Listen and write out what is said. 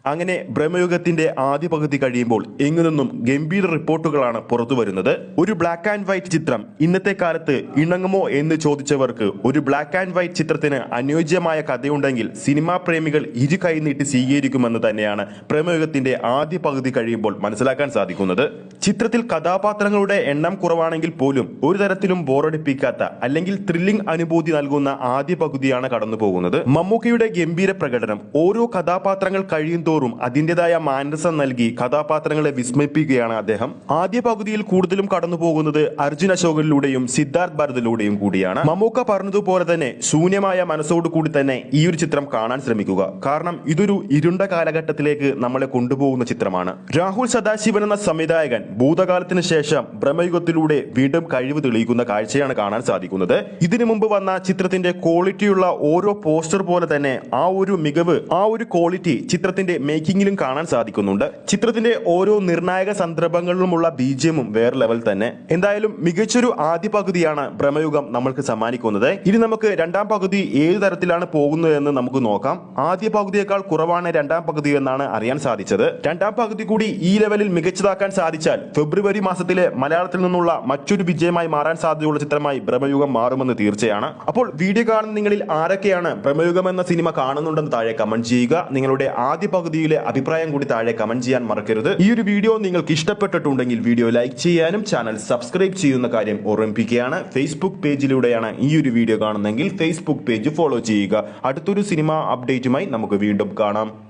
അങ്ങനെ ബ്രഹ്മയുഗത്തിന്റെ ആദ്യ പകുതി കഴിയുമ്പോൾ എങ്ങു നിന്നും ഗംഭീര റിപ്പോർട്ടുകളാണ് പുറത്തു വരുന്നത്. ഒരു ബ്ലാക്ക് ആൻഡ് വൈറ്റ് ചിത്രം ഇന്നത്തെ കാലത്ത് ഇണങ്ങുമോ എന്ന് ചോദിച്ചവർക്ക് ഒരു ബ്ലാക്ക് ആൻഡ് വൈറ്റ് ചിത്രത്തിന് അനുയോജ്യമായ കഥയുണ്ടെങ്കിൽ സിനിമാ പ്രേമികൾ ഇരു കൈനീട്ടി സ്വീകരിക്കുമെന്ന് തന്നെയാണ് ബ്രഹ്മയുഗത്തിന്റെ ആദ്യ പകുതി കഴിയുമ്പോൾ മനസ്സിലാക്കാൻ സാധിക്കുന്നത്. ചിത്രത്തിൽ കഥാപാത്രങ്ങളുടെ എണ്ണം കുറവാണെങ്കിൽ പോലും ഒരു തരത്തിലും ബോറടിപ്പിക്കാത്ത അല്ലെങ്കിൽ ത്രില്ലിംഗ് അനുഭൂതി നൽകുന്ന ആദ്യ പകുതിയാണ് കടന്നു പോകുന്നത്. മമ്മൂക്കയുടെ ഗംഭീര പ്രകടനം ഓരോ കഥാപാത്രങ്ങൾ കഴിയും തോറും അതിൻ്റെതായ മാനസം നൽകി കഥാപാത്രങ്ങളെ വിസ്മയിപ്പിക്കുകയാണ് അദ്ദേഹം. ആദ്യ പകുതിയിൽ കൂടുതലും കടന്നു പോകുന്നത് അർജുൻ അശോകനിലൂടെയും സിദ്ധാർത്ഥ് ഭരതിലൂടെയും കൂടിയാണ്. മമ്മൂക്ക പറഞ്ഞതുപോലെ തന്നെ ശൂന്യമായ മനസ്സോടു കൂടി തന്നെ ഈ ഒരു ചിത്രം കാണാൻ ശ്രമിക്കുക. കാരണം ഇതൊരു ഇരുണ്ട കാലഘട്ടത്തിലേക്ക് നമ്മളെ കൊണ്ടുപോകുന്ന ചിത്രമാണ്. രാഹുൽ സദാശിവൻ എന്ന സംവിധായകൻ ഭൂതകാലത്തിന് ശേഷം ബ്രഹ്മയുഗത്തിലൂടെ വീണ്ടും കഴിവ് തെളിയിക്കുന്ന കാഴ്ചയാണ് കാണാൻ സാധിക്കുന്നത്. ഇതിനു മുമ്പ് വന്ന ചിത്രത്തിന്റെ ക്വാളിറ്റിയുള്ള ഓരോ പോസ്റ്റർ പോലെ തന്നെ ആ ഒരു മികവ്, ആ ഒരു ക്വാളിറ്റി ചിത്രത്തിന്റെ മേക്കിങ്ങിലും കാണാൻ സാധിക്കുന്നുണ്ട്. ചിത്രത്തിന്റെ ഓരോ നിർണായക സന്ദർഭങ്ങളിലുമുള്ള ബിജിഎമ്മും വേറെ ലെവൽ തന്നെ. എന്തായാലും മികച്ചൊരു ആദ്യ പകുതിയാണ് ബ്രഹ്മയുഗം നമ്മൾക്ക് സമ്മാനിക്കുന്നത്. ഇനി നമുക്ക് രണ്ടാം പകുതി ഏത് തരത്തിലാണ് പോകുന്നത് എന്ന് നമുക്ക് നോക്കാം. ആദ്യ പകുതിയേക്കാൾ കുറവാണ് രണ്ടാം പകുതി എന്നാണ് അറിയാൻ സാധിച്ചത്. രണ്ടാം പകുതി കൂടി ഈ ലെവലിൽ മികച്ചതാക്കാൻ സാധിച്ചാൽ ഫെബ്രുവരി മാസത്തിലെ മലയാളത്തിൽ നിന്നുള്ള മറ്റൊരു വിജയമായി മാറാൻ സാധ്യതയുള്ള ചിത്രമായി ബ്രഹ്മയുഗം മാറുമെന്ന് തീർച്ചയാണ്. അപ്പോൾ വീഡിയോ കാണുന്ന നിങ്ങളിൽ ആരൊക്കെയാണ് ബ്രഹ്മയുഗം എന്ന സിനിമ കാണുന്നുണ്ടെന്ന് താഴെ കമന്റ് ചെയ്യുക. നിങ്ങളുടെ ആദ്യ പകുതിയിലെ അഭിപ്രായം കൂടി താഴെ കമന്റ് ചെയ്യാൻ മറക്കരുത്. ഈ ഒരു വീഡിയോ നിങ്ങൾക്ക് ഇഷ്ടപ്പെട്ടിട്ടുണ്ടെങ്കിൽ വീഡിയോ ലൈക്ക് ചെയ്യാനും ചാനൽ സബ്സ്ക്രൈബ് ചെയ്യുന്ന കാര്യം ഓർമ്മിപ്പിക്കുകയാണ്. ഫേസ്ബുക്ക് പേജിലൂടെയാണ് ഈ ഒരു വീഡിയോ കാണുന്നതെങ്കിൽ ഫേസ്ബുക്ക് പേജ് ഫോളോ ചെയ്യുക. അടുത്തൊരു സിനിമ അപ്ഡേറ്റുമായി നമുക്ക് വീണ്ടും കാണാം.